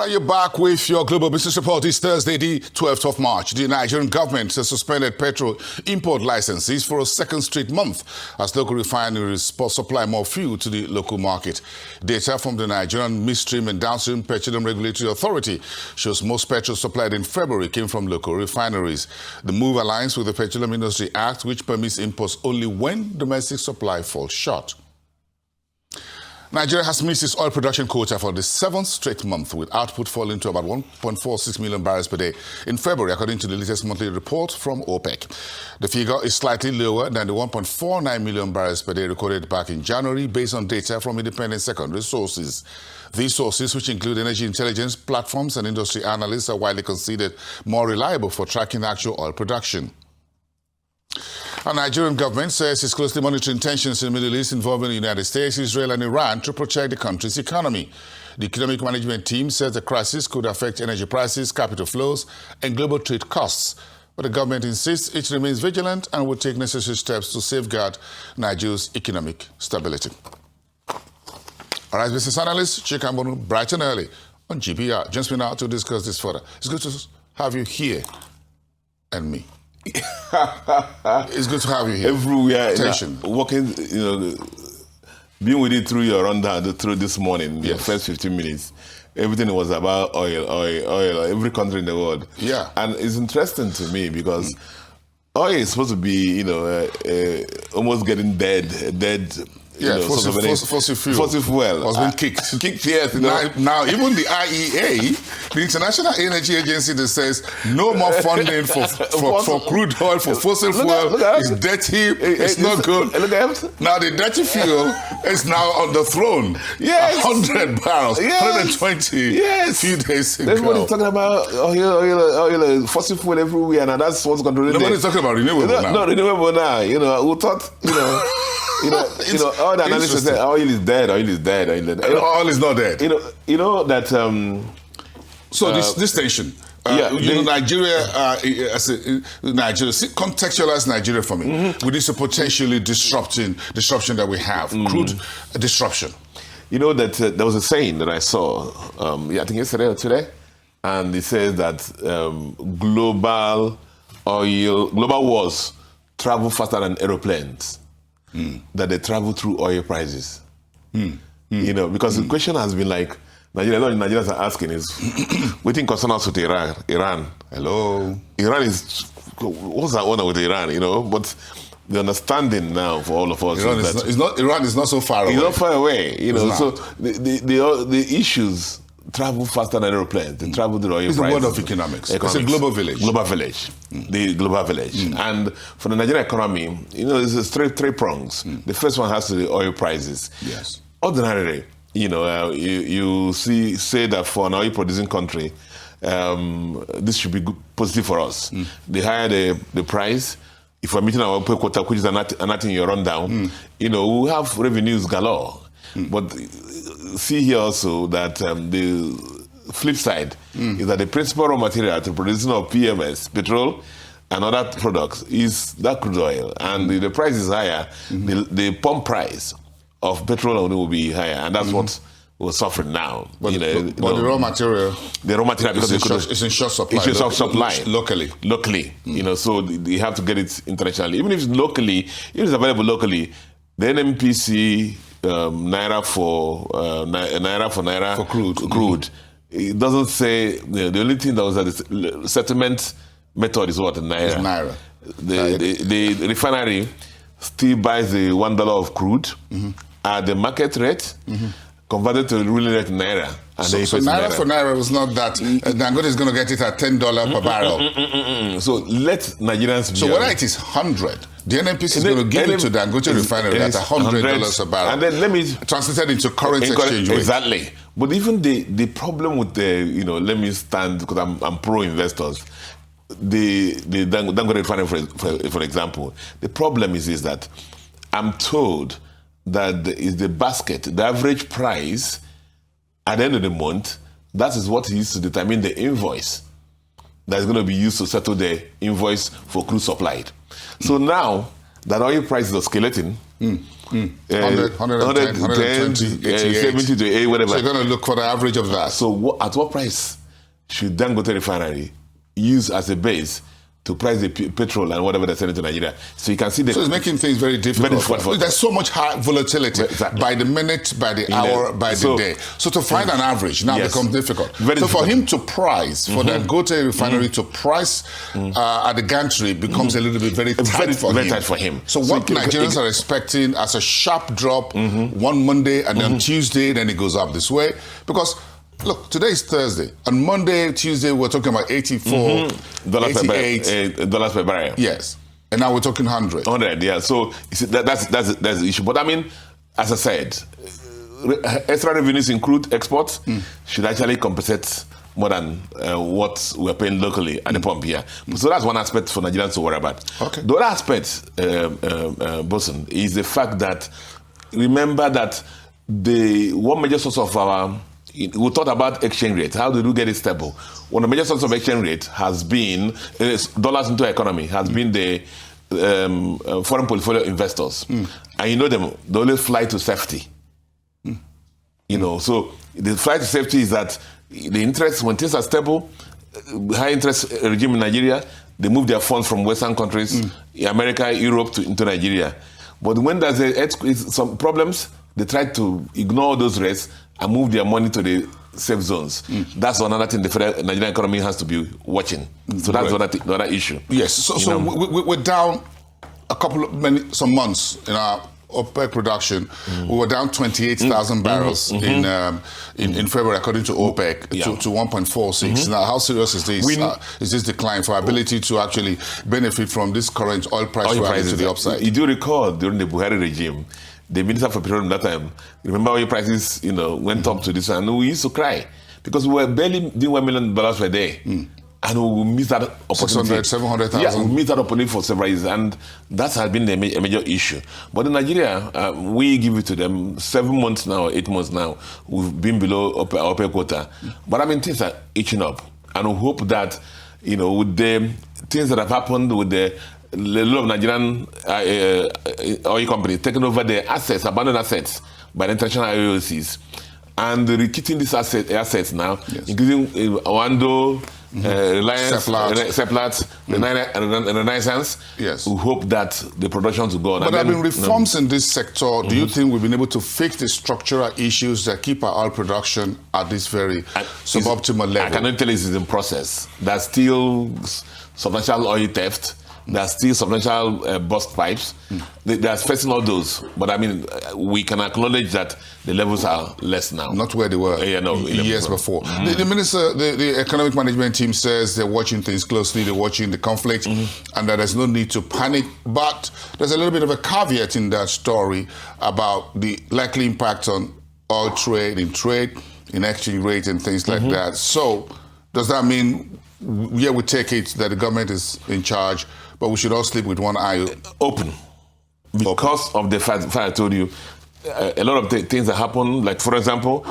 Are you back with your Global Business Report? This Thursday, the 12th of March. The Nigerian government has suspended petrol import licenses for a second straight month as local refineries supply more fuel to the local market. Data from the Nigerian Midstream and Downstream Petroleum Regulatory Authority shows most petrol supplied in February came from local refineries. The move aligns with the Petroleum Industry Act, which permits imports only when domestic supply falls short. Nigeria has missed its oil production quota for the 7th straight month, with output falling to about 1.46 million barrels per day in February, according to the latest monthly report from OPEC. The figure is slightly lower than the 1.49 million barrels per day recorded back in January, based on data from independent secondary sources. These sources, which include energy intelligence platforms and industry analysts, are widely considered more reliable for tracking actual oil production. The Nigerian government says it's closely monitoring tensions in the Middle East involving the United States, Israel and Iran to protect the country's economy. The economic management team says the crisis could affect energy prices, capital flows and global trade costs. But the government insists it remains vigilant and will take necessary steps to safeguard Nigeria's economic stability. All right, business analyst Chika and Mbonu, bright and early on GBR. Joins me now to discuss this further. It's good to have you here and me. It's good to have you here. Everywhere, walking, being with you through your rundown through this morning, yes. Your first 15 minutes, everything was about oil, every country in the world. Yeah. And it's interesting to me because oil is supposed to be, almost getting dead. Yeah, fossil fuel. Fossil fuel. Was being kicked. Kicked, yes. Now, even the IEA, the International Energy Agency, that says no more funding for crude oil, for fossil fuel. It's dirty. It's not good. Now, the dirty fuel is now on the throne. Yes. 100 barrels. Yes. 120 yes. a few days ago. Everybody's talking about oil, fossil fuel everywhere, and that's what's controlling. Nobody's talking about renewable now. No, renewable now. We thought, all the analysis said oil is dead. Oil is not dead. That. So this tension. Nigeria, contextualize Nigeria for me. With this potentially disruption that we have, crude disruption. That there was a saying that I saw, I think yesterday or today, and it says that global wars travel faster than aeroplanes. That they travel through oil prices. Because the question has been like, Nigerians are asking is, we think concern us with Iran. Hello? Iran is, what's our honor with Iran, But the understanding now for all of us Iran is not so far away. It's not far away, So the issues travel faster than aeroplanes. They travel the oil prices. It's the world of economics. It's a global village. The global village. And for the Nigerian economy, there's three prongs. The first one has to be the oil prices. Yes. Ordinarily, you say that for an oil-producing country, this should be positive for us. The higher the price, if we're meeting our oil quota, which is not in your rundown, we have revenues galore. But see here also that the flip side is that the principal raw material to producing of PMS, petrol, and other products is that crude oil. And the price is higher, the pump price of petrol will be higher. And that's what we're suffering now. But the raw material... The raw material, because it's in short supply. It's in short supply. Locally. So you have to get it internationally. Even if it's locally, if it's available locally, the NMPC... naira for crude. It doesn't say the only thing that was that the settlement method is what naira. The refinery still buys the $1 of crude at the market rate, converted to the ruling rate naira. And so naira for naira was not that. Dangote is going to get it at $10 per barrel. So let Nigerians. So whether it is 100. The NNPC is going to give it to Dangote refinery at $100 a barrel. And then let me translated into current exchange rate. Exactly. But even the problem with let me stand because I'm pro-investors. The Dangote refinery, for example, the problem is that I'm told that is the basket, the average price at the end of the month. That is what is used to determine the invoice that is going to be used to settle the invoice for crude supplied. So now that oil prices are escalating, 110, 120, 88. 70 to 80, whatever. So you're going to look for the average of that. So at what price should Dangote refinery use as a base to price the petrol and whatever they're selling to Nigeria? So you can see So it's making things very difficult. There's so much high volatility by the minute, by the hour, by the day. So to find an average now becomes difficult. For him to price, for Dangote refinery to price at the gantry becomes a little bit very tight for him. So what Nigerians are expecting as a sharp drop one Monday and then Tuesday, then it goes up this way. Because look, today is Thursday. On Monday, Tuesday, we're talking about 84, dollars per barrel. Yes. And now we're talking 100. 100, yeah. So that's the issue. But I mean, as I said, extra revenues in crude exports should actually compensate more than what we're paying locally at the pump here. So that's one aspect for Nigerians to worry about. Okay. The other aspect, Bosun, is the fact that, remember that one major source of our we thought about exchange rate. How do we get it stable? One of the major sources of exchange rate has been dollars into economy, has been the foreign portfolio investors. And you know them, they always fly to safety. You know, so the flight to safety is that the interest, when things are stable, high interest regime in Nigeria, they move their funds from Western countries, America, Europe into Nigeria. But when there's some problems, they try to ignore those rates and move their money to the safe zones. That's another thing the Nigerian economy has to be watching. So that's the other issue. Yes. So we're down some months in our OPEC production. We were down 28,000 barrels in February, according to OPEC, to 1.46. Now, how serious is this? Is this decline for our ability to actually benefit from this current oil price rally to the upside? You do recall during the Buhari regime, the Minister for Petroleum that time, remember oil prices, went up to this, and we used to cry because we were barely doing $1 million per day. And we missed that opportunity. 600,000, 700,000. Yeah, we missed that opportunity for several years, and that has been a major issue. But in Nigeria, we give it to them 7 months now, 8 months now. We've been below our OPEC quota. But I mean, things are itching up. And we hope that, with the things that have happened with the lot of Nigerian oil companies taking over the assets, abandoned assets by the international IOCs, and rekitting these assets now, including Wando, Reliance, Seplat, Renaissance. Yes. We hope that the production will go on. But there have been reforms in this sector. Do you think we've been able to fix the structural issues that keep our oil production at this very suboptimal level? I cannot tell you it's in process. There's still substantial oil theft. There's still substantial burst pipes. There's facing all those. But I mean, we can acknowledge that the levels are less now. Not where they were years before. The minister, the economic management team says they're watching things closely, they're watching the conflict, and that there's no need to panic. But there's a little bit of a caveat in that story about the likely impact on oil trade, in exchange rate and things like that. So does that mean, we take it that the government is in charge, but we should all sleep with one eye open? Because of the fact I told you, a lot of things that happen, like, for example,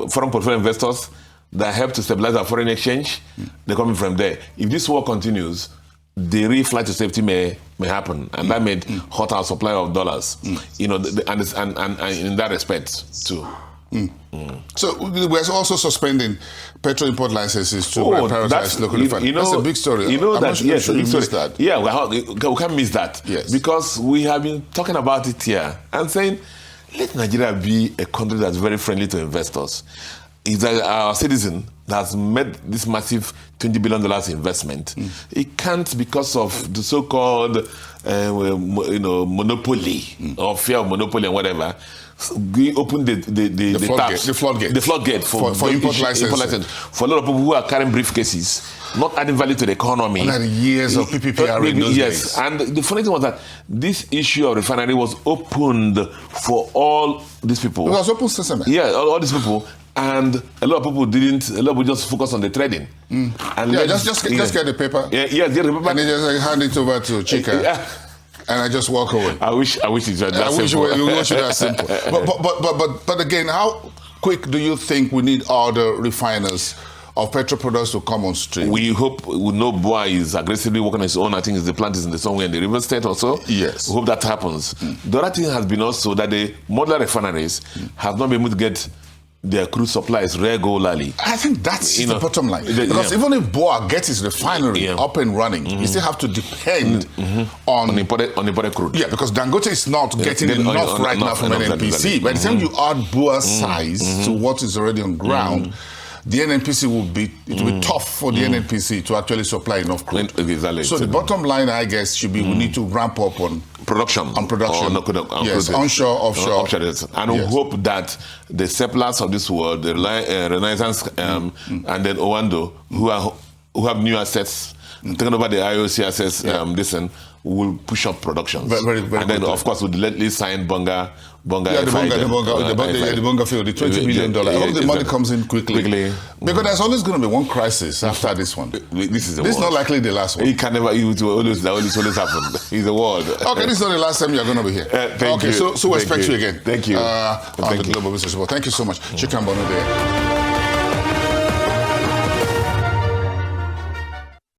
foreign portfolio investors that help to stabilize our foreign exchange, they're coming from there. If this war continues, the real flight to safety may happen, and that may hurt our supply of dollars. And in that respect too. So we're also suspending petrol import licenses to prioritize local refineries. That's a big story. Yes, sure you missed that. Yeah, we can't miss that. Yes. Because we have been talking about it here and saying, let Nigeria be a country that's very friendly to investors. It's our citizen that has made this massive $20 billion investment. It can't, because of the so-called monopoly or fear of monopoly and whatever, we open the floodgate for import license for a lot of people who are carrying briefcases, not adding value to the economy. And years of PPPR in those days. And the funny thing was that this issue of refinery was opened for all these people. It was open sesame. Yeah, all these people. And a lot of people didn't. A lot of people just focus on the trading. And just get the paper. Get the paper. And then just hand it over to Chika. And I just walk away. I wish it was that simple. I wish it was that simple. But again, how quick do you think we need all the refiners of petrol products to come on stream. We hope, we know Boa is aggressively working on his own. I think the plant is in the somewhere in the River State also. Yes. We hope that happens. The other thing has been also that the modular refineries have not been able to get their crude supplies regularly. I think that's the bottom line. Because even if Boa gets his refinery up and running, you still have to depend on imported crude. Yeah, because Dangote is not getting enough right now from NNPC. By the time you add Boa's size to what is already on ground, the NNPC will be tough for the NNPC to actually supply enough crude. Exactly. So the bottom line, I guess, should be we need to ramp up on production. Yes, onshore, offshore. And we hope that the settlers of this world, the Renaissance and then Owando, who have new assets, taking over the IOC assets, will push up production. Very and then, of course, with the signed Bonga the Bonga field, the $20 million. I hope the money comes in quickly. Because there's always going to be one crisis after this one. This is not likely the last one. It can never, it will always happen. It's the world. Okay, this is not the last time you're going to be here. Thank you. So we expect you again. Thank you. On the Global Business Report. Thank you so much. Chika, Mbonu there.